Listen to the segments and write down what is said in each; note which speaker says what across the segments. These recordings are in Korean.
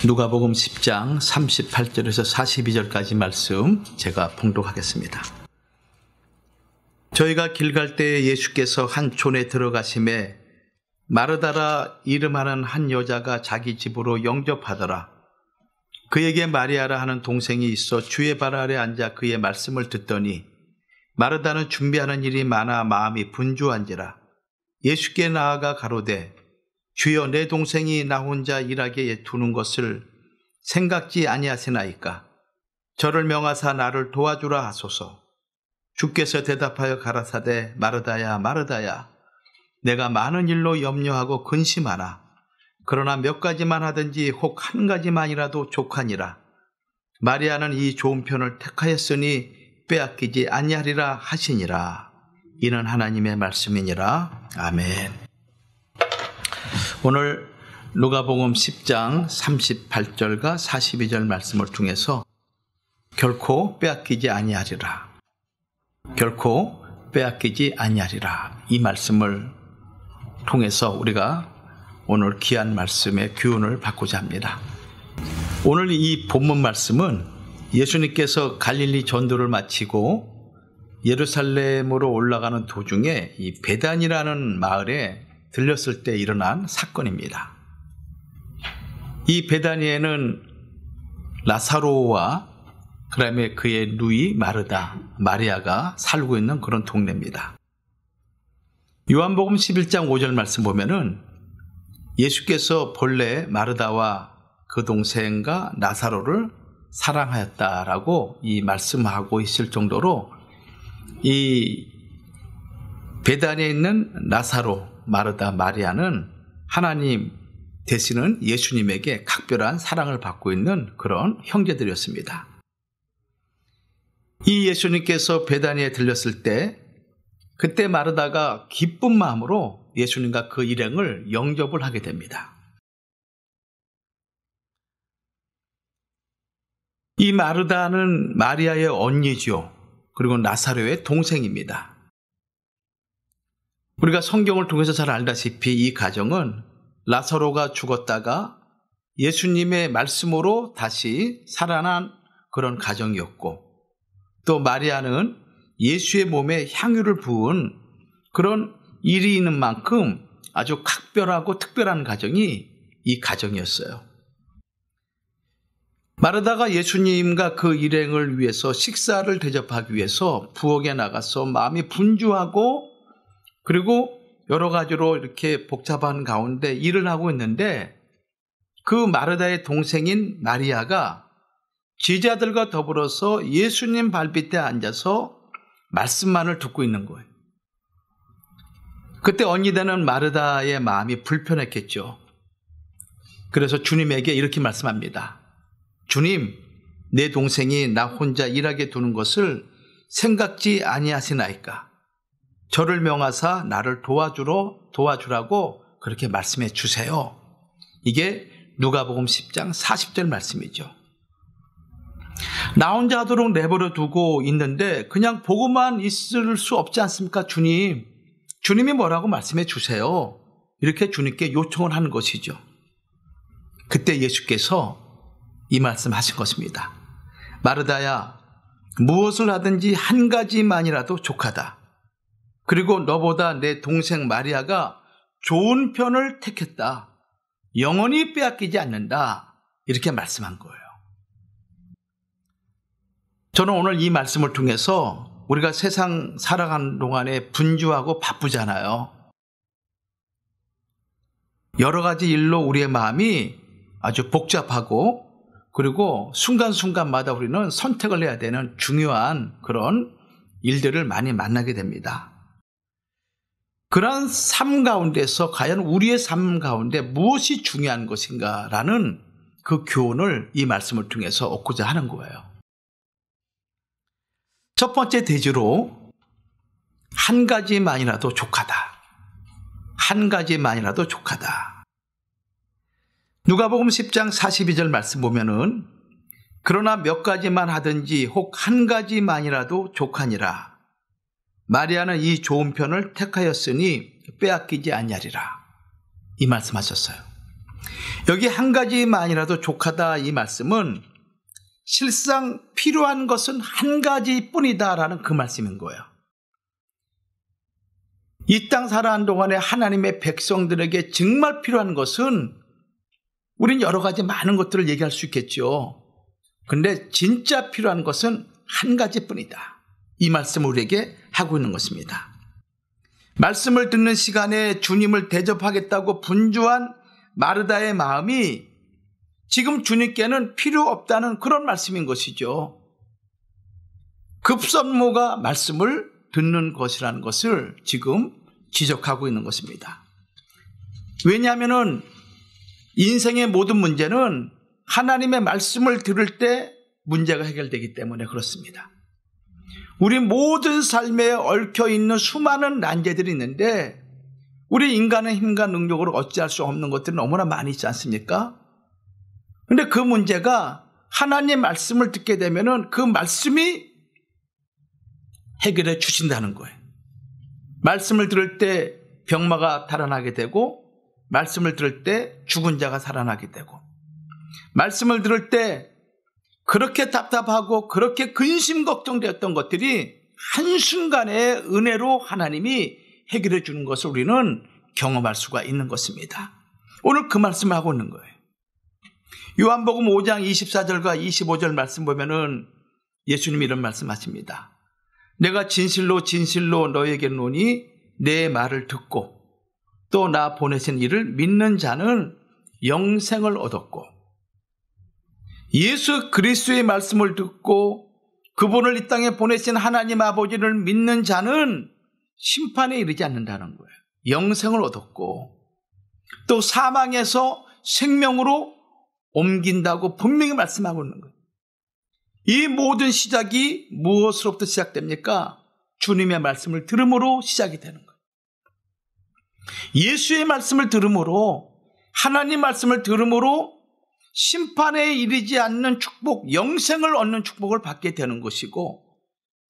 Speaker 1: 누가복음 10장 38절에서 42절까지 말씀 제가 봉독하겠습니다. 저희가 길 갈 때에 예수께서 한 촌에 들어가심에 마르다라 이름하는 한 여자가 자기 집으로 영접하더라. 그에게 마리아라 하는 동생이 있어 주의 발 아래 앉아 그의 말씀을 듣더니 마르다는 준비하는 일이 많아 마음이 분주한지라. 예수께 나아가 가로되 주여, 내 동생이 나 혼자 일하게 두는 것을 생각지 아니하시나이까. 저를 명하사 나를 도와주라 하소서. 주께서 대답하여 가라사대 마르다야 마르다야, 내가 많은 일로 염려하고 근심하나 그러나 몇 가지만 하든지 혹 한 가지만이라도 족하니라. 마리아는 이 좋은 편을 택하였으니 빼앗기지 아니하리라 하시니라. 이는 하나님의 말씀이니라. 아멘. 오늘 누가복음 10장 38절과 42절 말씀을 통해서 결코 빼앗기지 아니하리라, 결코 빼앗기지 아니하리라, 이 말씀을 통해서 우리가 오늘 귀한 말씀의 교훈을 받고자 합니다. 오늘 이 본문 말씀은 예수님께서 갈릴리 전도를 마치고 예루살렘으로 올라가는 도중에 이 베단이라는 마을에 들렸을 때 일어난 사건입니다. 이 베다니에는 라사로와 그다음에 그의 누이 마르다, 마리아가 살고 있는 그런 동네입니다. 요한복음 11장 5절 말씀 보면은 예수께서 본래 마르다와 그 동생과 나사로를 사랑하였다라고 이 말씀하고 있을 정도로 이 베다니에 있는 나사로, 마르다, 마리아는 하나님 되시는 예수님에게 각별한 사랑을 받고 있는 그런 형제들이었습니다. 이 예수님께서 베다니에 들렸을 때 그때 마르다가 기쁜 마음으로 예수님과 그 일행을 영접을 하게 됩니다. 이 마르다는 마리아의 언니죠. 그리고 나사로의 동생입니다. 우리가 성경을 통해서 잘 알다시피 이 가정은 라사로가 죽었다가 예수님의 말씀으로 다시 살아난 그런 가정이었고, 또 마리아는 예수의 몸에 향유를 부은 그런 일이 있는 만큼 아주 각별하고 특별한 가정이 이 가정이었어요. 마르다가 예수님과 그 일행을 위해서 식사를 대접하기 위해서 부엌에 나가서 마음이 분주하고 그리고 여러 가지로 이렇게 복잡한 가운데 일을 하고 있는데, 그 마르다의 동생인 마리아가 제자들과 더불어서 예수님 발밑에 앉아서 말씀만을 듣고 있는 거예요. 그때 언니 되는 마르다의 마음이 불편했겠죠. 그래서 주님에게 이렇게 말씀합니다. 주님, 내 동생이 나 혼자 일하게 두는 것을 생각지 아니하시나이까. 저를 명하사 나를 도와주라고 그렇게 말씀해 주세요. 이게 누가복음 10장 40절 말씀이죠. 나 혼자 하도록 내버려 두고 있는데 그냥 보고만 있을 수 없지 않습니까? 주님, 주님이 뭐라고 말씀해 주세요. 이렇게 주님께 요청을 하는 것이죠. 그때 예수께서 이 말씀하신 것입니다. 마르다야, 무엇을 하든지 한 가지만이라도 족하다. 그리고 너보다 내 동생 마리아가 좋은 편을 택했다. 영원히 빼앗기지 않는다. 이렇게 말씀한 거예요. 저는 오늘 이 말씀을 통해서 우리가 세상 살아가는 동안에 분주하고 바쁘잖아요. 여러 가지 일로 우리의 마음이 아주 복잡하고, 그리고 순간순간마다 우리는 선택을 해야 되는 중요한 그런 일들을 많이 만나게 됩니다. 그러한 삶 가운데서 과연 우리의 삶 가운데 무엇이 중요한 것인가라는 그 교훈을 이 말씀을 통해서 얻고자 하는 거예요. 첫 번째 대지로 한 가지만이라도 족하다. 한 가지만이라도 족하다. 누가복음 10장 42절 말씀 보면은 그러나 몇 가지만 하든지 혹 한 가지만이라도 족하니라. 마리아는 이 좋은 편을 택하였으니 빼앗기지 아니하리라. 이 말씀하셨어요. 여기 한 가지만이라도 족하다 이 말씀은 실상 필요한 것은 한 가지뿐이다라는 그 말씀인 거예요. 이 땅 살아가는 동안에 하나님의 백성들에게 정말 필요한 것은 우린 여러 가지 많은 것들을 얘기할 수 있겠죠. 그런데 진짜 필요한 것은 한 가지뿐이다. 이 말씀을 우리에게 하고 있는 것입니다. 말씀을 듣는 시간에 주님을 대접하겠다고 분주한 마르다의 마음이 지금 주님께는 필요 없다는 그런 말씀인 것이죠. 급선무가 말씀을 듣는 것이라는 것을 지금 지적하고 있는 것입니다. 왜냐하면 인생의 모든 문제는 하나님의 말씀을 들을 때 문제가 해결되기 때문에 그렇습니다. 우리 모든 삶에 얽혀있는 수많은 난제들이 있는데 우리 인간의 힘과 능력으로 어찌할 수 없는 것들이 너무나 많이 있지 않습니까? 그런데 그 문제가 하나님 말씀을 듣게 되면 그 말씀이 해결해 주신다는 거예요. 말씀을 들을 때 병마가 달아나게 되고, 말씀을 들을 때 죽은 자가 살아나게 되고, 말씀을 들을 때 그렇게 답답하고 그렇게 근심 걱정되었던 것들이 한순간의 은혜로 하나님이 해결해 주는 것을 우리는 경험할 수가 있는 것입니다. 오늘 그 말씀을 하고 있는 거예요. 요한복음 5장 24절과 25절 말씀 보면은 예수님이 이런 말씀하십니다. 내가 진실로 진실로 너에게 노니 내 말을 듣고 또 나 보내신 이를 믿는 자는 영생을 얻었고, 예수 그리스도의 말씀을 듣고 그분을 이 땅에 보내신 하나님 아버지를 믿는 자는 심판에 이르지 않는다는 거예요. 영생을 얻었고 또 사망에서 생명으로 옮긴다고 분명히 말씀하고 있는 거예요. 이 모든 시작이 무엇으로부터 시작됩니까? 주님의 말씀을 들음으로 시작이 되는 거예요. 예수의 말씀을 들음으로, 하나님 말씀을 들음으로 심판에 이르지 않는 축복, 영생을 얻는 축복을 받게 되는 것이고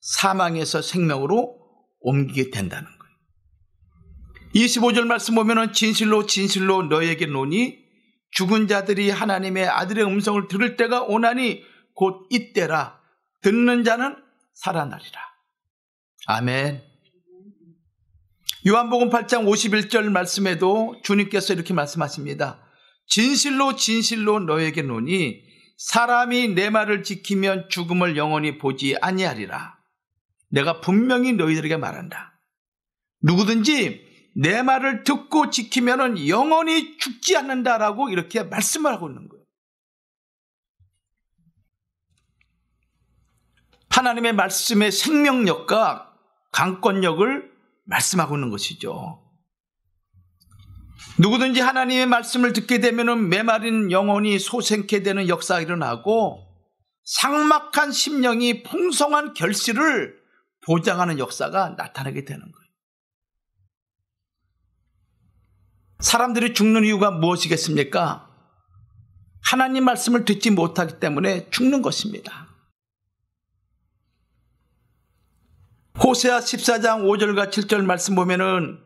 Speaker 1: 사망에서 생명으로 옮기게 된다는 거예요. 25절 말씀 보면은 진실로 진실로 너에게 노니 죽은 자들이 하나님의 아들의 음성을 들을 때가 오나니 곧 이때라. 듣는 자는 살아나리라. 아멘. 요한복음 8장 51절 말씀에도 주님께서 이렇게 말씀하십니다. 진실로 진실로 너에게 노니 사람이 내 말을 지키면 죽음을 영원히 보지 아니하리라. 내가 분명히 너희들에게 말한다. 누구든지 내 말을 듣고 지키면 영원히 죽지 않는다라고 이렇게 말씀을 하고 있는 거예요. 하나님의 말씀의 생명력과 강권력을 말씀하고 있는 것이죠. 누구든지 하나님의 말씀을 듣게 되면 메마른 영혼이 소생케 되는 역사가 일어나고 삭막한 심령이 풍성한 결실을 보장하는 역사가 나타나게 되는 거예요. 사람들이 죽는 이유가 무엇이겠습니까? 하나님 말씀을 듣지 못하기 때문에 죽는 것입니다. 호세아 14장 5절과 7절 말씀 보면은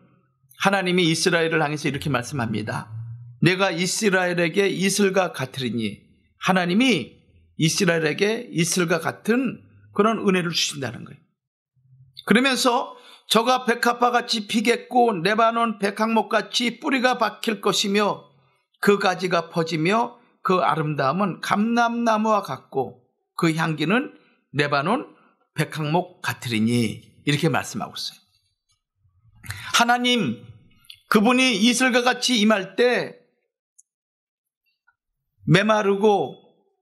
Speaker 1: 하나님이 이스라엘을 향해서 이렇게 말씀합니다. 내가 이스라엘에게 이슬과 같으리니, 하나님이 이스라엘에게 이슬과 같은 그런 은혜를 주신다는 거예요. 그러면서 저가 백합화같이 피겠고 레바논 백항목같이 뿌리가 박힐 것이며 그 가지가 퍼지며 그 아름다움은 감람나무와 같고 그 향기는 레바논 백항목 같으리니, 이렇게 말씀하고 있어요. 하나님, 그분이 이슬과 같이 임할 때 메마르고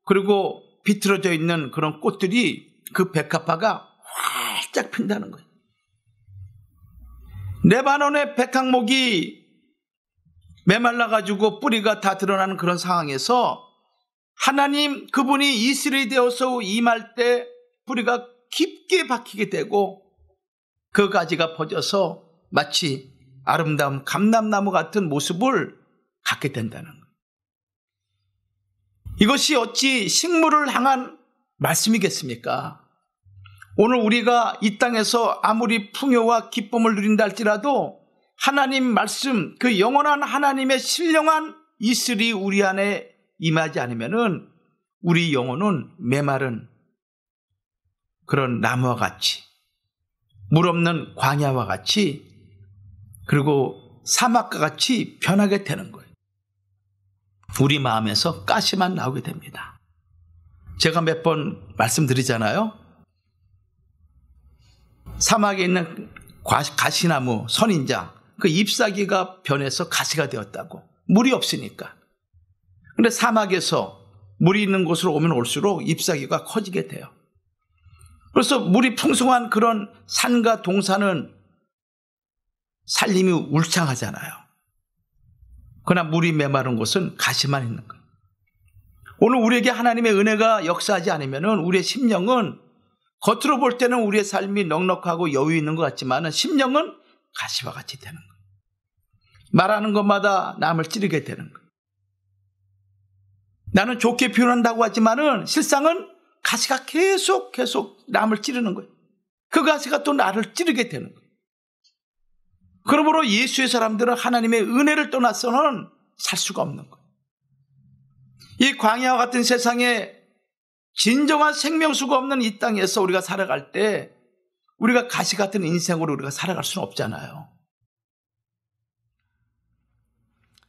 Speaker 1: 그리고 비틀어져 있는 그런 꽃들이, 그 백합화가 활짝 핀다는 거예요. 레바논의 백항목이 메말라가지고 뿌리가 다 드러나는 그런 상황에서 하나님, 그분이 이슬이 되어서 임할 때 뿌리가 깊게 박히게 되고 그 가지가 퍼져서 마치 아름다운 감람나무 같은 모습을 갖게 된다는 거예요. 이것이 어찌 식물을 향한 말씀이겠습니까? 오늘 우리가 이 땅에서 아무리 풍요와 기쁨을 누린다 할지라도 하나님 말씀, 그 영원한 하나님의 신령한 이슬이 우리 안에 임하지 않으면은 우리 영혼은 메마른 그런 나무와 같이, 물 없는 광야와 같이, 그리고 사막과 같이 변하게 되는 거예요. 우리 마음에서 가시만 나오게 됩니다. 제가 몇 번 말씀드리잖아요. 사막에 있는 가시나무, 선인장, 그 잎사귀가 변해서 가시가 되었다고. 물이 없으니까. 그런데 사막에서 물이 있는 곳으로 오면 올수록 잎사귀가 커지게 돼요. 그래서 물이 풍성한 그런 산과 동산은 살림이 울창하잖아요. 그러나 물이 메마른 곳은 가시만 있는 거예요. 오늘 우리에게 하나님의 은혜가 역사하지 않으면 우리의 심령은 겉으로 볼 때는 우리의 삶이 넉넉하고 여유 있는 것 같지만 심령은 가시와 같이 되는 거예요. 말하는 것마다 남을 찌르게 되는 거예요. 나는 좋게 표현한다고 하지만은 실상은 가시가 계속 남을 찌르는 거예요. 그 가시가 또 나를 찌르게 되는 거예요. 그러므로 예수의 사람들은 하나님의 은혜를 떠나서는 살 수가 없는 거예요. 이 광야와 같은 세상에 진정한 생명수가 없는 이 땅에서 우리가 살아갈 때 우리가 가시 같은 인생으로 우리가 살아갈 수는 없잖아요.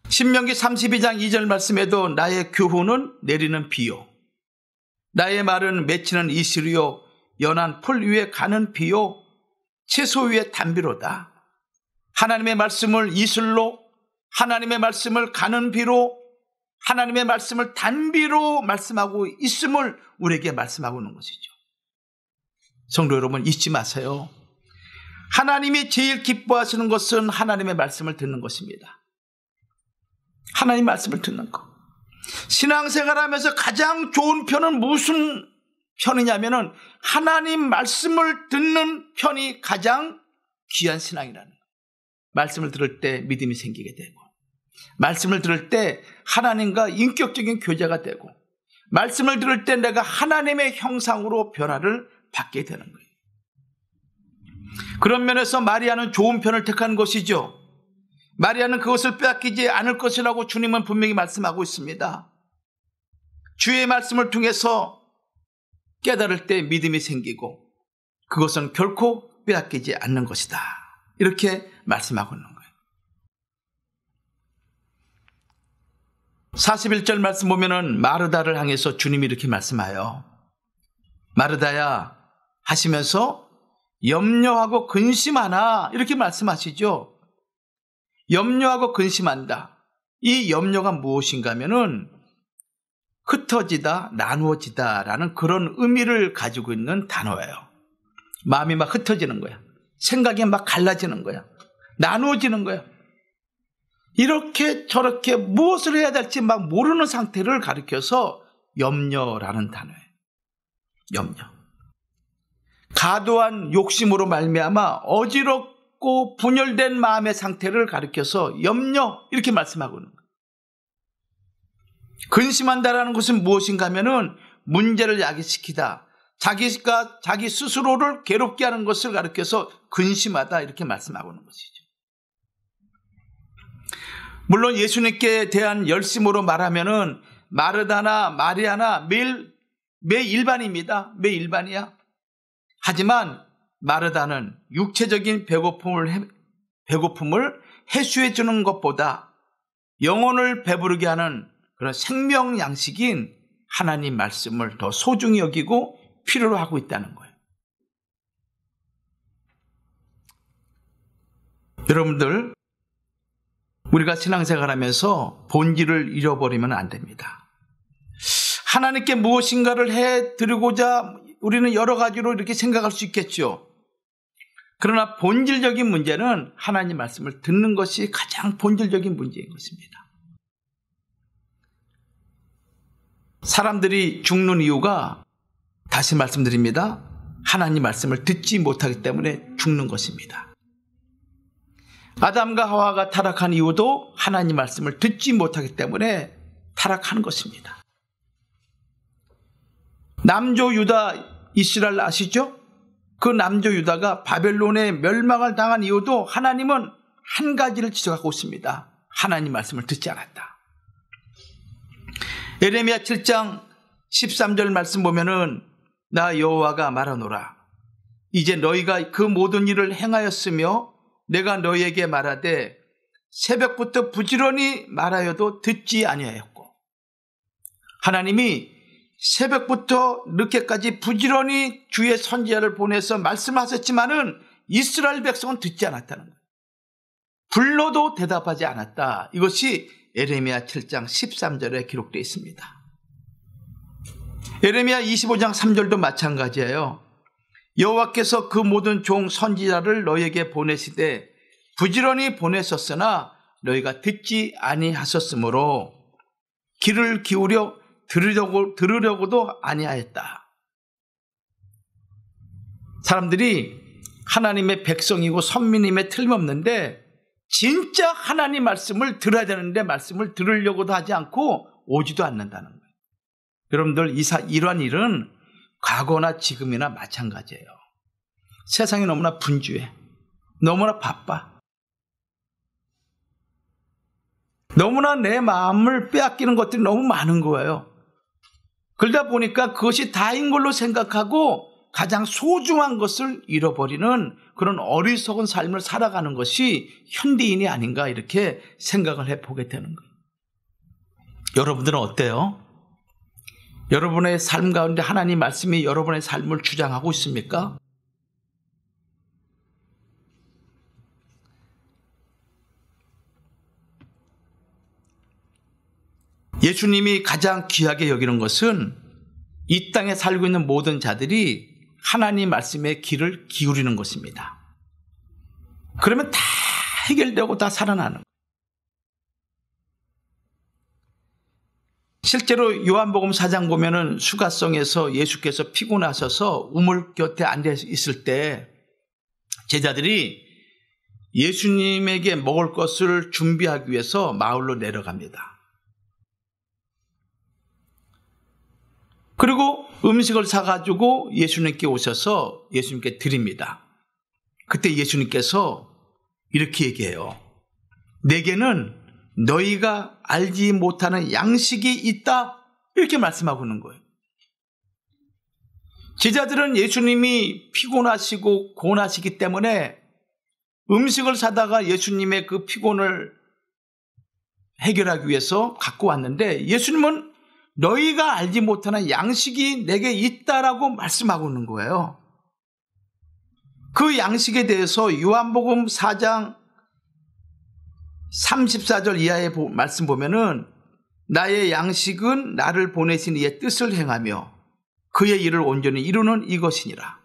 Speaker 1: 신명기 32장 2절 말씀에도 나의 교훈은 내리는 비요, 나의 말은 맺히는 이슬이요, 연한 풀 위에 가는 비요, 채소 위에 단비로다. 하나님의 말씀을 이슬로, 하나님의 말씀을 가는 비로, 하나님의 말씀을 단비로 말씀하고 있음을 우리에게 말씀하고 있는 것이죠. 성도 여러분, 잊지 마세요. 하나님이 제일 기뻐하시는 것은 하나님의 말씀을 듣는 것입니다. 하나님 말씀을 듣는 것. 신앙생활하면서 가장 좋은 편은 무슨 편이냐면은 하나님 말씀을 듣는 편이 가장 귀한 신앙이라는 거예요. 말씀을 들을 때 믿음이 생기게 되고, 말씀을 들을 때 하나님과 인격적인 교제가 되고, 말씀을 들을 때 내가 하나님의 형상으로 변화를 받게 되는 거예요. 그런 면에서 마리아는 좋은 편을 택한 것이죠. 마리아는 그것을 빼앗기지 않을 것이라고 주님은 분명히 말씀하고 있습니다. 주의 말씀을 통해서 깨달을 때 믿음이 생기고 그것은 결코 빼앗기지 않는 것이다, 이렇게 말씀하고 있는 거예요. 41절 말씀 보면은 마르다를 향해서 주님이 이렇게 말씀하여 마르다야 하시면서 염려하고 근심하나, 이렇게 말씀하시죠. 염려하고 근심한다. 이 염려가 무엇인가 하면은 흩어지다, 나누어지다 라는 그런 의미를 가지고 있는 단어예요. 마음이 막 흩어지는 거야. 생각이 막 갈라지는 거야. 나누어지는 거야. 이렇게 저렇게 무엇을 해야 될지 막 모르는 상태를 가리켜서 염려라는 단어예요. 염려. 과도한 욕심으로 말미암아 어지럽고 분열된 마음의 상태를 가리켜서 염려, 이렇게 말씀하고 있는 거예요. 근심한다라는 것은 무엇인가 하면은 문제를 야기시키다, 자기 스스로를 괴롭게 하는 것을 가리켜서 근심하다, 이렇게 말씀하고 있는 것이죠. 물론 예수님께 대한 열심으로 말하면은 마르다나 마리아나 매 일반입니다. 매 일반이야. 하지만 마르다는 육체적인 배고픔을 해소해 주는 것보다 영혼을 배부르게 하는 그런 생명 양식인 하나님 말씀을 더 소중히 여기고 필요로 하고 있다는 거예요. 여러분들, 우리가 신앙생활하면서 본질을 잃어버리면 안 됩니다. 하나님께 무엇인가를 해드리고자 우리는 여러 가지로 이렇게 생각할 수 있겠죠. 그러나 본질적인 문제는 하나님 말씀을 듣는 것이 가장 본질적인 문제인 것입니다. 사람들이 죽는 이유가, 다시 말씀드립니다, 하나님 말씀을 듣지 못하기 때문에 죽는 것입니다. 아담과 하와가 타락한 이유도 하나님 말씀을 듣지 못하기 때문에 타락하는 것입니다. 남조 유다 이스라엘 아시죠? 그 남조 유다가 바벨론에 멸망을 당한 이유도 하나님은 한 가지를 지적하고 있습니다. 하나님 말씀을 듣지 않았다. 에레미야 7장 13절 말씀 보면은 나 여호와가 말하노라. 이제 너희가 그 모든 일을 행하였으며 내가 너희에게 말하되 새벽부터 부지런히 말하여도 듣지 아니하였고, 하나님이 새벽부터 늦게까지 부지런히 주의 선지자를 보내서 말씀하셨지만은 이스라엘 백성은 듣지 않았다는 거예요. 불러도 대답하지 않았다. 이것이 에레미야 7장 13절에 기록되어 있습니다. 에레미야 25장 3절도 마찬가지예요. 여호와께서 그 모든 종 선지자를 너희에게 보내시되 부지런히 보내셨으나 너희가 듣지 아니하셨으므로 귀를 기울여 들으려고도 아니하였다. 사람들이 하나님의 백성이고 선민임에 틀림없는데 진짜 하나님 말씀을 들어야 되는데 말씀을 들으려고도 하지 않고 오지도 않는다는 거예요. 여러분들 이러한 일은 과거나 지금이나 마찬가지예요. 세상이 너무나 분주해. 너무나 바빠. 너무나 내 마음을 빼앗기는 것들이 너무 많은 거예요. 그러다 보니까 그것이 다인 걸로 생각하고 가장 소중한 것을 잃어버리는 그런 어리석은 삶을 살아가는 것이 현대인이 아닌가 이렇게 생각을 해보게 되는 거예요. 여러분들은 어때요? 여러분의 삶 가운데 하나님 말씀이 여러분의 삶을 주장하고 있습니까? 예수님이 가장 귀하게 여기는 것은 이 땅에 살고 있는 모든 자들이 하나님 말씀에 귀를 기울이는 것입니다. 그러면 다 해결되고 다 살아나는 거예요. 실제로 요한복음 4장 보면은 수가성에서 예수께서 피곤하셔서 우물 곁에 앉아 있을 때 제자들이 예수님에게 먹을 것을 준비하기 위해서 마을로 내려갑니다. 그리고 음식을 사가지고 예수님께 오셔서 예수님께 드립니다. 그때 예수님께서 이렇게 얘기해요. 내게는 너희가 알지 못하는 양식이 있다. 이렇게 말씀하고 있는 거예요. 제자들은 예수님이 피곤하시고 고나시기 때문에 음식을 사다가 예수님의 그 피곤을 해결하기 위해서 갖고 왔는데 예수님은 너희가 알지 못하는 양식이 내게 있다라고 말씀하고 있는 거예요. 그 양식에 대해서 요한복음 4장 34절 이하의 말씀 보면은 나의 양식은 나를 보내신 이의 뜻을 행하며 그의 일을 온전히 이루는 이것이니라.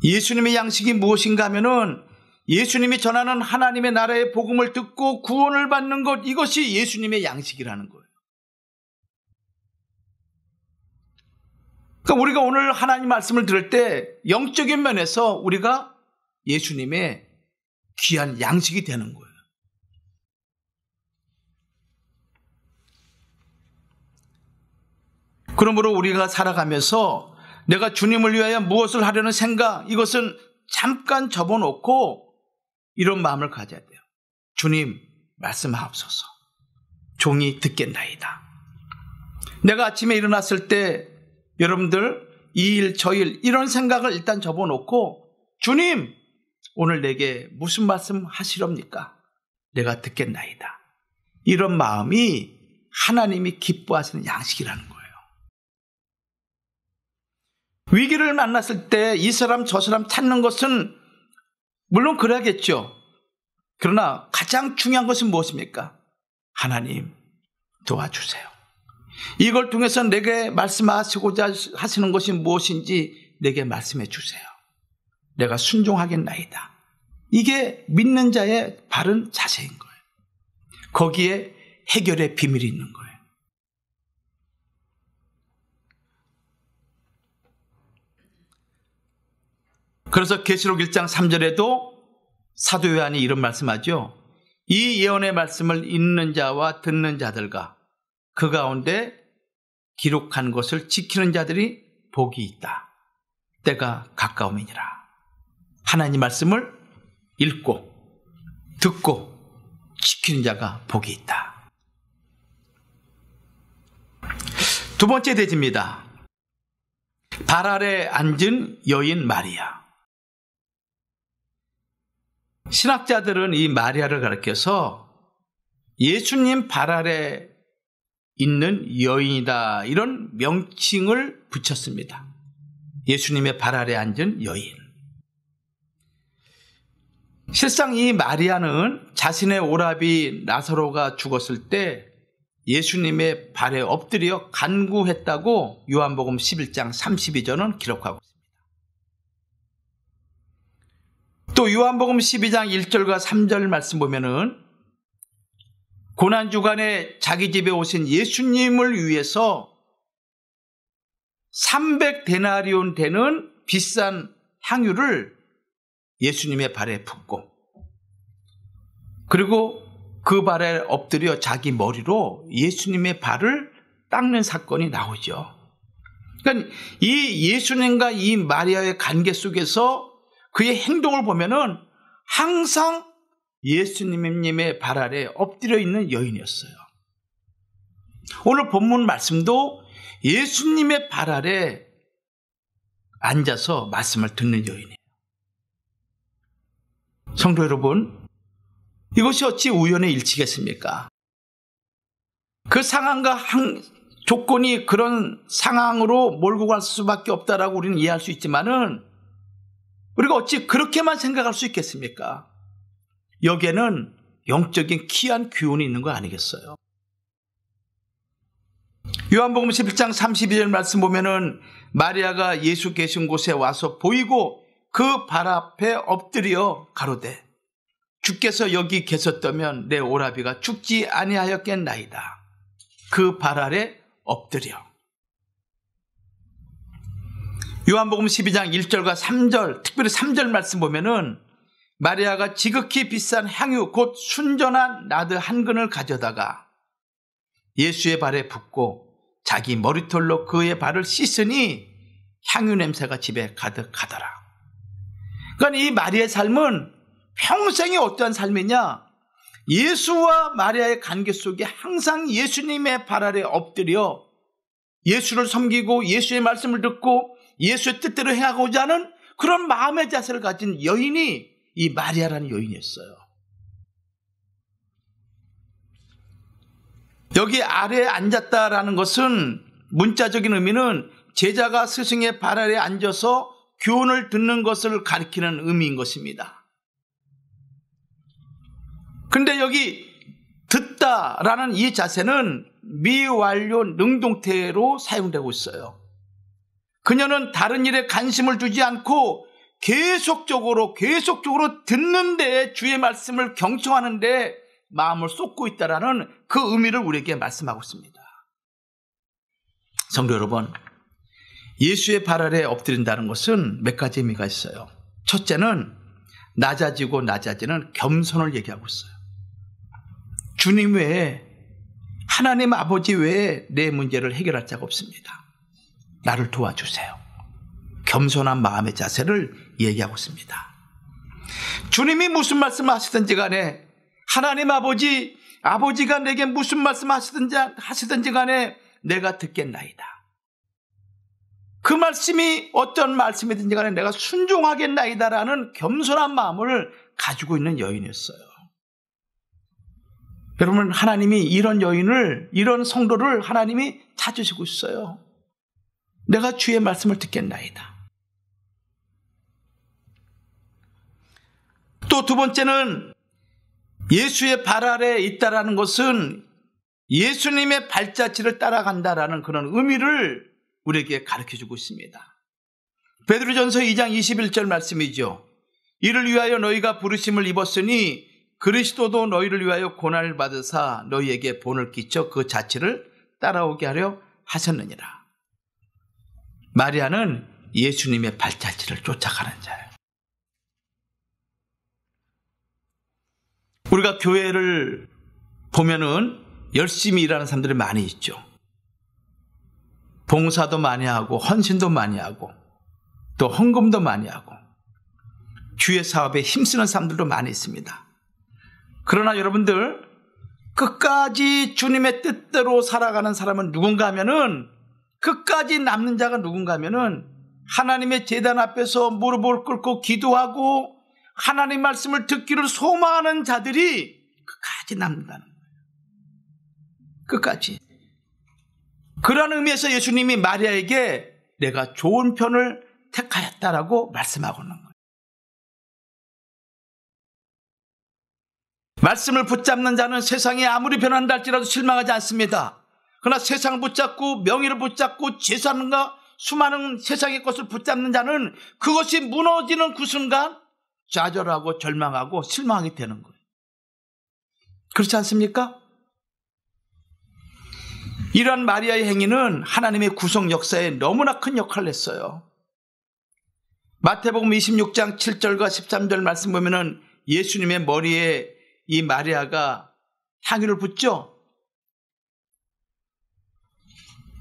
Speaker 1: 예수님의 양식이 무엇인가 하면은 예수님이 전하는 하나님의 나라의 복음을 듣고 구원을 받는 것, 이것이 예수님의 양식이라는 거예요. 그러니까 우리가 오늘 하나님 말씀을 들을 때 영적인 면에서 우리가 예수님의 귀한 양식이 되는 거예요. 그러므로 우리가 살아가면서 내가 주님을 위하여 무엇을 하려는 생각, 이것은 잠깐 접어놓고 이런 마음을 가져야 돼요. 주님, 말씀하옵소서. 종이 듣겠나이다. 내가 아침에 일어났을 때 여러분들 이 일, 저 일, 이런 생각을 일단 접어놓고 주님, 오늘 내게 무슨 말씀 하시렵니까? 내가 듣겠나이다. 이런 마음이 하나님이 기뻐하시는 양식이라는 거예요. 위기를 만났을 때 이 사람 저 사람 찾는 것은 물론 그래야겠죠. 그러나 가장 중요한 것은 무엇입니까? 하나님 도와주세요. 이걸 통해서 내게 말씀하시고자 하시는 것이 무엇인지 내게 말씀해 주세요. 내가 순종하겠나이다. 이게 믿는 자의 바른 자세인 거예요. 거기에 해결의 비밀이 있는 거예요. 그래서 계시록 1장 3절에도 사도 요한이 이런 말씀하죠. 이 예언의 말씀을 읽는 자와 듣는 자들과 그 가운데 기록한 것을 지키는 자들이 복이 있다. 때가 가까움이니라. 하나님 말씀을 읽고 듣고 지키는 자가 복이 있다. 두 번째 대지입니다. 발 아래 앉은 여인 마리아. 신학자들은 이 마리아를 가리켜서 예수님 발 아래 있는 여인이다, 이런 명칭을 붙였습니다. 예수님의 발 아래 앉은 여인. 실상 이 마리아는 자신의 오라비 나사로가 죽었을 때 예수님의 발에 엎드려 간구했다고 요한복음 11장 32절은 기록하고 있습니다. 또 요한복음 12장 1절과 3절 말씀 보면은 고난주간에 자기 집에 오신 예수님을 위해서 300데나리온 되는 비싼 향유를 예수님의 발에 붓고, 그리고 그 발에 엎드려 자기 머리로 예수님의 발을 닦는 사건이 나오죠. 그러니까 이 예수님과 이 마리아의 관계 속에서 그의 행동을 보면은 항상 예수님의 발 아래 엎드려 있는 여인이었어요. 오늘 본문 말씀도 예수님의 발 아래 앉아서 말씀을 듣는 여인이에요. 성도 여러분, 이것이 어찌 우연의 일치겠습니까? 그 상황과 조건이 그런 상황으로 몰고 갈 수밖에 없다라고 우리는 이해할 수 있지만은, 우리가 어찌 그렇게만 생각할 수 있겠습니까? 여기에는 영적인 귀한 교훈이 있는 거 아니겠어요? 요한복음 11장 32절 말씀 보면은 마리아가 예수 계신 곳에 와서 보이고 그 발 앞에 엎드려 가로되 주께서 여기 계셨다면 내 오라비가 죽지 아니하였겠나이다. 그 발 아래 엎드려. 요한복음 12장 1절과 3절, 특별히 3절 말씀 보면은 마리아가 지극히 비싼 향유 곧 순전한 나드 한 근을 가져다가 예수의 발에 붓고 자기 머리털로 그의 발을 씻으니 향유 냄새가 집에 가득하더라. 그러니까 이 마리아의 삶은 평생이 어떠한 삶이냐? 예수와 마리아의 관계 속에 항상 예수님의 발 아래 엎드려 예수를 섬기고 예수의 말씀을 듣고 예수의 뜻대로 행하고자 하는 그런 마음의 자세를 가진 여인이 이 마리아라는 여인이었어요. 여기 아래에 앉았다라는 것은 문자적인 의미는 제자가 스승의 발 아래에 앉아서 교훈을 듣는 것을 가리키는 의미인 것입니다. 근데 여기 듣다라는 이 자세는 미완료 능동태로 사용되고 있어요. 그녀는 다른 일에 관심을 두지 않고 계속적으로 듣는 데 주의 말씀을 경청하는 데 마음을 쏟고 있다라는 그 의미를 우리에게 말씀하고 있습니다. 성도 여러분, 예수의 발 아래 엎드린다는 것은 몇 가지 의미가 있어요. 첫째는 낮아지고 낮아지는 겸손을 얘기하고 있어요. 주님 외에, 하나님 아버지 외에 내 문제를 해결할 자가 없습니다. 나를 도와주세요. 겸손한 마음의 자세를 얘기하고 있습니다. 주님이 무슨 말씀을 하시든지 간에, 하나님 아버지가 내게 무슨 말씀을 하시든지 간에 내가 듣겠나이다. 그 말씀이 어떤 말씀이든지 간에 내가 순종하겠나이다라는 겸손한 마음을 가지고 있는 여인이었어요. 여러분, 하나님이 이런 여인을, 이런 성도를 하나님이 찾으시고 있어요. 내가 주의 말씀을 듣겠나이다. 또 두 번째는 예수의 발 아래에 있다라는 것은 예수님의 발자취를 따라간다라는 그런 의미를 우리에게 가르쳐주고 있습니다. 베드로전서 2장 21절 말씀이죠. 이를 위하여 너희가 부르심을 입었으니 그리스도도 너희를 위하여 고난을 받으사 너희에게 본을 끼쳐 그 자취를 따라오게 하려 하셨느니라. 마리아는 예수님의 발자취를 쫓아가는 자예요. 우리가 교회를 보면은 열심히 일하는 사람들이 많이 있죠. 봉사도 많이 하고 헌신도 많이 하고 또 헌금도 많이 하고 주의 사업에 힘쓰는 사람들도 많이 있습니다. 그러나 여러분들, 끝까지 주님의 뜻대로 살아가는 사람은 누군가 하면은 끝까지 남는 자가 누군가 하면은 하나님의 제단 앞에서 무릎을 꿇고 기도하고 하나님 말씀을 듣기를 소망하는 자들이 끝까지 남는다는 거예요. 끝까지. 그런 의미에서 예수님이 마리아에게 내가 좋은 편을 택하였다라고 말씀하고 있는 거예요. 말씀을 붙잡는 자는 세상이 아무리 변한다 할지라도 실망하지 않습니다. 그러나 세상을 붙잡고 명예를 붙잡고 재산과 수많은 세상의 것을 붙잡는 자는 그것이 무너지는 그 순간 좌절하고 절망하고 실망하게 되는 거예요. 그렇지 않습니까? 이러한 마리아의 행위는 하나님의 구속 역사에 너무나 큰 역할을 했어요. 마태복음 26장 7절과 13절 말씀 보면은 예수님의 머리에 이 마리아가 향유를 붓죠.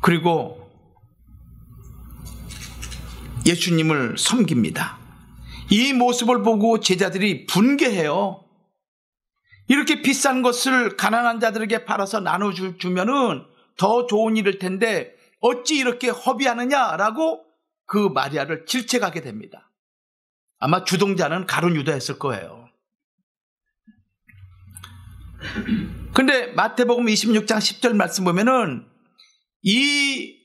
Speaker 1: 그리고 예수님을 섬깁니다. 이 모습을 보고 제자들이 분개해요. 이렇게 비싼 것을 가난한 자들에게 팔아서 나눠주면은 더 좋은 일일 텐데 어찌 이렇게 허비하느냐라고 그 마리아를 질책하게 됩니다. 아마 주동자는 가룟 유다였을 거예요. 근데 마태복음 26장 10절 말씀 보면은 이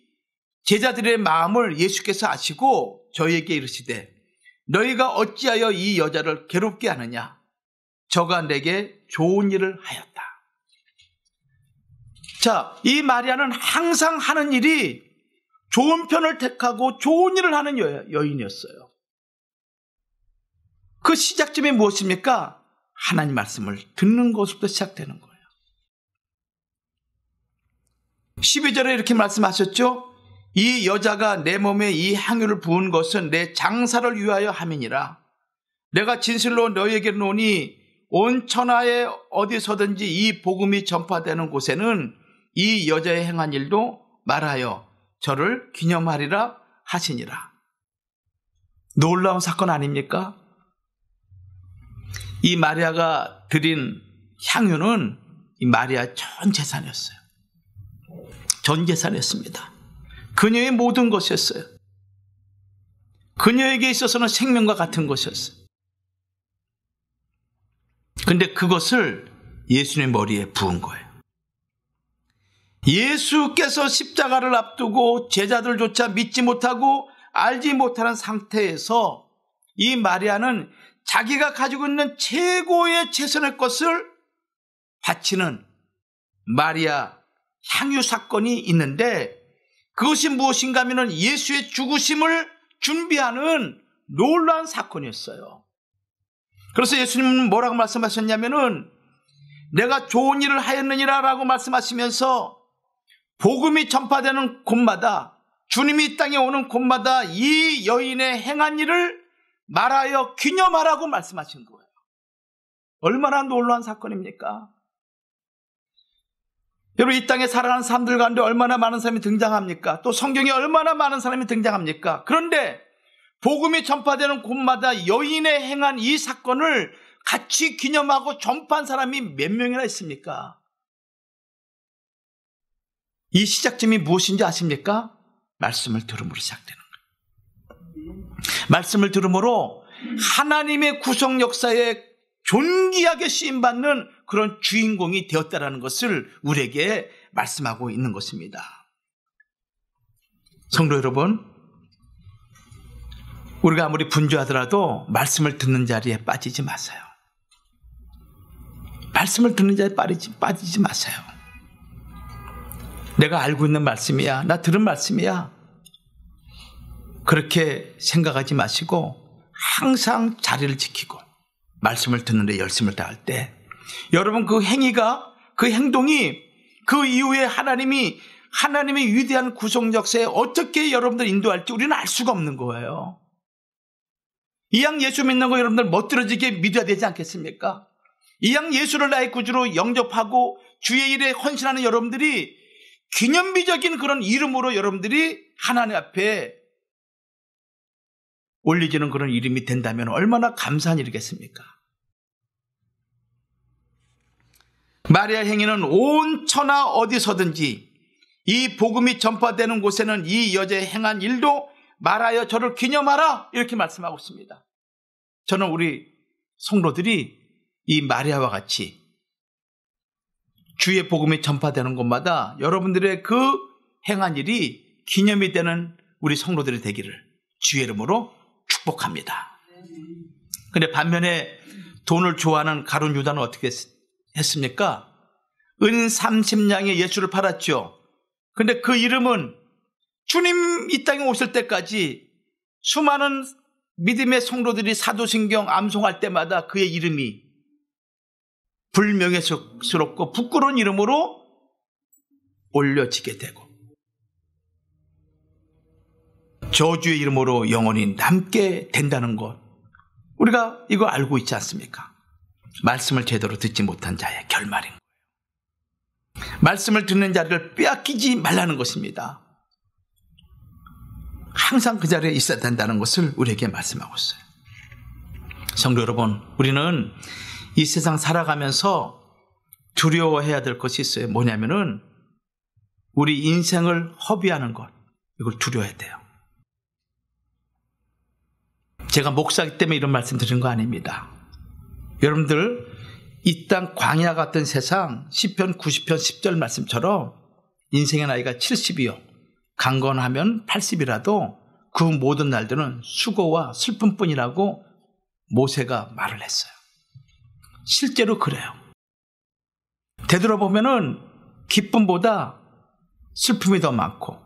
Speaker 1: 제자들의 마음을 예수께서 아시고 저희에게 이르시되 너희가 어찌하여 이 여자를 괴롭게 하느냐? 저가 내게 좋은 일을 하였다. 자, 이 마리아는 항상 하는 일이 좋은 편을 택하고 좋은 일을 하는 여인이었어요. 그 시작점이 무엇입니까? 하나님 말씀을 듣는 것부터 시작되는 거예요. 12절에 이렇게 말씀하셨죠? 이 여자가 내 몸에 이 향유를 부은 것은 내 장사를 위하여 함이니라. 내가 진실로 너희에게 이르노니 온 천하에 어디서든지 이 복음이 전파되는 곳에는 이 여자의 행한 일도 말하여 저를 기념하리라 하시니라. 놀라운 사건 아닙니까? 이 마리아가 드린 향유는 이 마리아 전 재산이었어요. 전 재산이었습니다. 그녀의 모든 것이었어요. 그녀에게 있어서는 생명과 같은 것이었어요. 근데 그것을 예수님의 머리에 부은 거예요. 예수께서 십자가를 앞두고 제자들조차 믿지 못하고 알지 못하는 상태에서 이 마리아는 자기가 가지고 있는 최고의 최선의 것을 바치는 마리아 향유 사건이 있는데 그것이 무엇인가 하면 예수의 죽으심을 준비하는 놀라운 사건이었어요. 그래서 예수님은 뭐라고 말씀하셨냐면은 내가 좋은 일을 하였느니라 라고 말씀하시면서 복음이 전파되는 곳마다 주님이 이 땅에 오는 곳마다 이 여인의 행한 일을 말하여 기념하라고 말씀하신 거예요. 얼마나 놀라운 사건입니까? 여러분 이 땅에 살아가는 사람들 가운데 얼마나 많은 사람이 등장합니까? 또 성경에 얼마나 많은 사람이 등장합니까? 그런데 복음이 전파되는 곳마다 여인의 행한 이 사건을 같이 기념하고 전파한 사람이 몇 명이나 있습니까? 이 시작점이 무엇인지 아십니까? 말씀을 들음으로 시작되는 거예요. 말씀을 들음으로 하나님의 구속 역사에 존귀하게 쓰임받는 그런 주인공이 되었다라는 것을 우리에게 말씀하고 있는 것입니다. 성도 여러분, 우리가 아무리 분주하더라도 말씀을 듣는 자리에 빠지지 마세요. 말씀을 듣는 자리에 빠지지 마세요. 내가 알고 있는 말씀이야. 나 들은 말씀이야. 그렇게 생각하지 마시고 항상 자리를 지키고 말씀을 듣는 데 열심을 다할 때 여러분 그 행위가 그 행동이 그 이후에 하나님의 위대한 구속 역사에 어떻게 여러분들 인도할지 우리는 알 수가 없는 거예요. 이왕 예수 믿는 거 여러분들 멋들어지게 믿어야 되지 않겠습니까? 이왕 예수를 나의 구주로 영접하고 주의 일에 헌신하는 여러분들이 기념비적인 그런 이름으로 여러분들이 하나님 앞에 올려지는 그런 이름이 된다면 얼마나 감사한 일이겠습니까? 마리아 행위는 온 천하 어디서든지 이 복음이 전파되는 곳에는 이 여자의 행한 일도 말하여 저를 기념하라, 이렇게 말씀하고 있습니다. 저는 우리 성도들이 이 마리아와 같이 주의 복음이 전파되는 곳마다 여러분들의 그 행한 일이 기념이 되는 우리 성도들이 되기를 주의 이름으로 축복합니다. 근데 반면에 돈을 좋아하는 가룟 유다는 어떻게 했습니까? 은 30냥에 예수를 팔았죠. 근데 그 이름은 주님 이 땅에 오실 때까지 수많은 믿음의 성도들이 사도신경 암송할 때마다 그의 이름이 불명예스럽고 부끄러운 이름으로 올려지게 되고 저주의 이름으로 영원히 남게 된다는 것, 우리가 이거 알고 있지 않습니까? 말씀을 제대로 듣지 못한 자의 결말인 거예요. 말씀을 듣는 자를 빼앗기지 말라는 것입니다. 항상 그 자리에 있어야 된다는 것을 우리에게 말씀하고 있어요. 성도 여러분, 우리는 이 세상 살아가면서 두려워해야 될 것이 있어요. 뭐냐면은 우리 인생을 허비하는 것, 이걸 두려워해야 돼요. 제가 목사이기 때문에 이런 말씀 드린 거 아닙니다. 여러분들 이 땅 광야 같은 세상 시편 90편 10절 말씀처럼 인생의 나이가 70이요 강건하면 80이라도 그 모든 날들은 수고와 슬픔뿐이라고 모세가 말을 했어요. 실제로 그래요. 되돌아보면은 기쁨보다 슬픔이 더 많고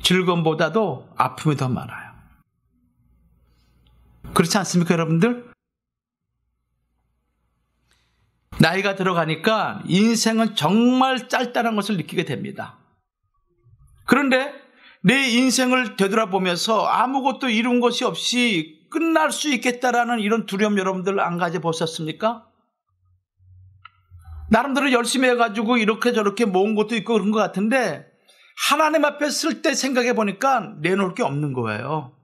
Speaker 1: 즐거움보다도 아픔이 더 많아요. 그렇지 않습니까, 여러분들? 나이가 들어가니까 인생은 정말 짧다는 것을 느끼게 됩니다. 그런데 내 인생을 되돌아보면서 아무것도 이룬 것이 없이 끝날 수 있겠다라는 이런 두려움 여러분들 안 가져보셨습니까? 나름대로 열심히 해가지고 이렇게 저렇게 모은 것도 있고 그런 것 같은데 하나님 앞에 쓸 때 생각해 보니까 내놓을 게 없는 거예요.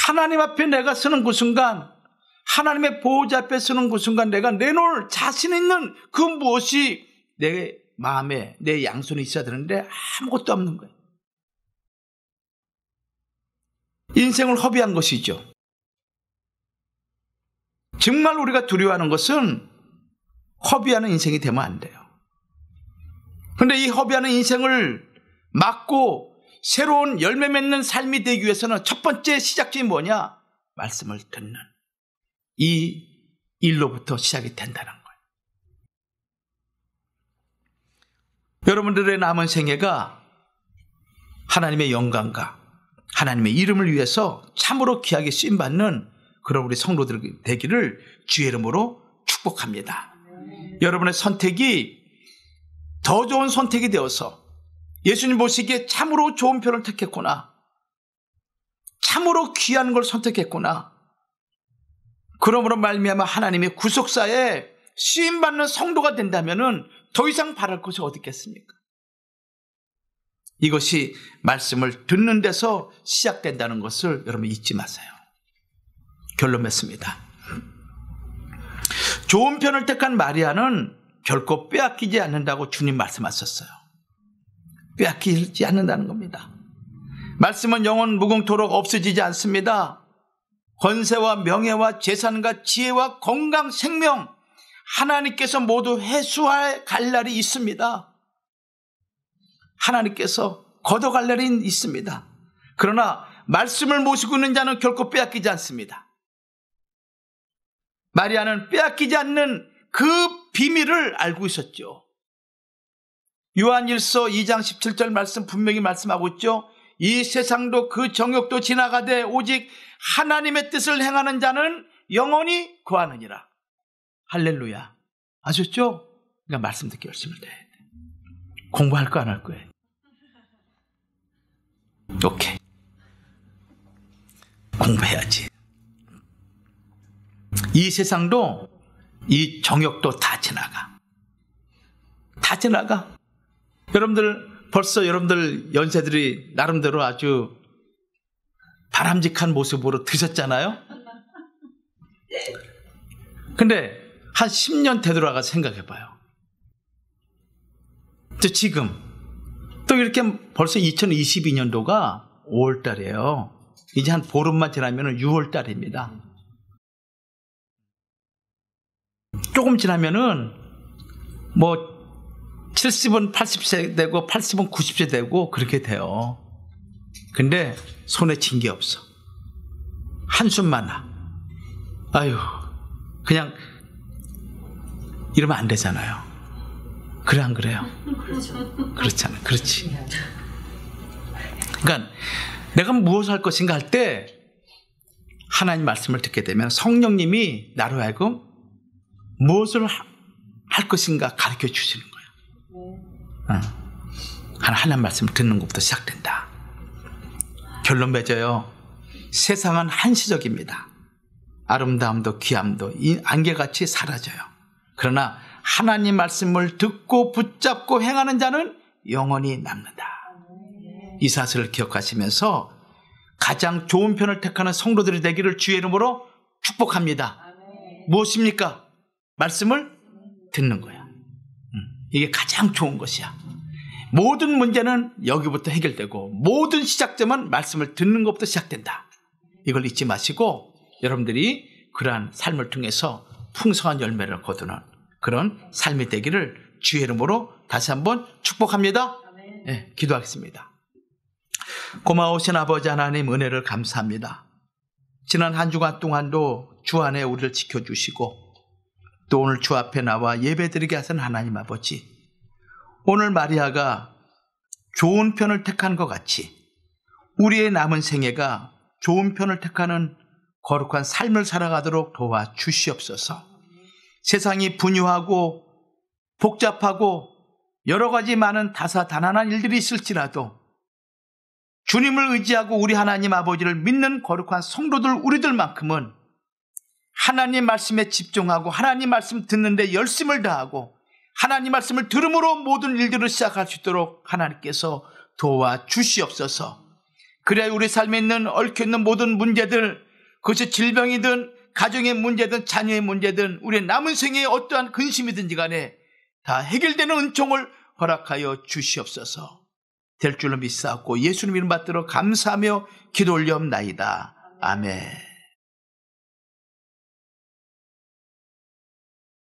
Speaker 1: 하나님 앞에 내가 쓰는 그 순간, 하나님의 보호자 앞에 쓰는 그 순간 내가 내놓을 자신 있는 그 무엇이 내 마음에, 내 양손에 있어야 되는데 아무것도 없는 거예요. 인생을 허비한 것이죠. 정말 우리가 두려워하는 것은 허비하는 인생이 되면 안 돼요. 그런데 이 허비하는 인생을 막고 새로운 열매 맺는 삶이 되기 위해서는 첫 번째 시작점이 뭐냐? 말씀을 듣는 이 일로부터 시작이 된다는 거예요. 여러분들의 남은 생애가 하나님의 영광과 하나님의 이름을 위해서 참으로 귀하게 쓰임받는 그런 우리 성도들 되기를 주의 이름으로 축복합니다. 여러분의 선택이 더 좋은 선택이 되어서 예수님 보시기에 참으로 좋은 편을 택했구나, 참으로 귀한 걸 선택했구나, 그러므로 말미암아 하나님의 구속사에 쓰임받는 성도가 된다면 더 이상 바랄 것이 어디 있겠습니까? 이것이 말씀을 듣는 데서 시작된다는 것을 여러분 잊지 마세요. 결론 맺습니다. 좋은 편을 택한 마리아는 결코 빼앗기지 않는다고 주님 말씀하셨어요. 빼앗기지 않는다는 겁니다. 말씀은 영원 무궁토록 없어지지 않습니다. 권세와 명예와 재산과 지혜와 건강, 생명, 하나님께서 모두 회수할 갈 날이 있습니다. 하나님께서 걷어갈 날이 있습니다. 그러나 말씀을 모시고 있는 자는 결코 빼앗기지 않습니다. 마리아는 빼앗기지 않는 그 비밀을 알고 있었죠. 요한일서 2장 17절 말씀 분명히 말씀하고 있죠. 이 세상도 그 정욕도 지나가되 오직 하나님의 뜻을 행하는 자는 영원히 거하느니라. 할렐루야. 아셨죠? 그러니까 말씀 듣기 열심히 해야 돼. 공부할 거 안 할 거예요? 오케이. 공부해야지. 이 세상도 이 정욕도 다 지나가. 다 지나가. 여러분들 벌써 여러분들 연세들이 나름대로 아주 바람직한 모습으로 드셨잖아요. 근데 한 10년 되돌아가 생각해 봐요. 또 지금 또 이렇게 벌써 2022년도가 5월 달이에요. 이제 한 보름만 지나면 6월 달입니다. 조금 지나면은 뭐 70은 80세 되고 80은 90세 되고 그렇게 돼요. 근데 손에 쥔 게 없어. 한숨만 나. 아유, 그냥 이러면 안 되잖아요. 그래 안 그래요?
Speaker 2: 그렇죠.
Speaker 1: 그렇잖아요. 그렇지. 그러니까 내가 무엇을 할 것인가 할 때 하나님 말씀을 듣게 되면 성령님이 나로 하여금 무엇을 할 것인가 가르쳐 주시는 거예요. 하나님 말씀을 듣는 것부터 시작된다. 결론 맺어요. 세상은 한시적입니다. 아름다움도 귀함도 이 안개같이 사라져요. 그러나 하나님 말씀을 듣고 붙잡고 행하는 자는 영원히 남는다. 이 사실을 기억하시면서 가장 좋은 편을 택하는 성도들이 되기를 주의 이름으로 축복합니다. 무엇입니까? 말씀을 듣는 거야. 이게 가장 좋은 것이야. 모든 문제는 여기부터 해결되고 모든 시작점은 말씀을 듣는 것부터 시작된다. 이걸 잊지 마시고 여러분들이 그러한 삶을 통해서 풍성한 열매를 거두는 그런 삶이 되기를 주의 이름으로 다시 한번 축복합니다. 네, 기도하겠습니다. 고마우신 아버지 하나님 은혜를 감사합니다. 지난 한 주간 동안도 주 안에 우리를 지켜주시고 또 오늘 주 앞에 나와 예배드리게 하신 하나님 아버지, 오늘 마리아가 좋은 편을 택한 것 같이 우리의 남은 생애가 좋은 편을 택하는 거룩한 삶을 살아가도록 도와주시옵소서. 세상이 분유하고 복잡하고 여러 가지 많은 다사다난한 일들이 있을지라도 주님을 의지하고 우리 하나님 아버지를 믿는 거룩한 성도들 우리들만큼은 하나님 말씀에 집중하고 하나님 말씀 듣는데 열심을 다하고 하나님 말씀을 들음으로 모든 일들을 시작할 수 있도록 하나님께서 도와주시옵소서. 그래야 우리 삶에 있는 얽혀있는 모든 문제들, 그것이 질병이든 가정의 문제든 자녀의 문제든 우리의 남은 생애의 어떠한 근심이든지 간에 다 해결되는 은총을 허락하여 주시옵소서. 될 줄로 믿사옵고 예수님 이름 받들어 감사하며 기도 올리옵나이다. 아멘.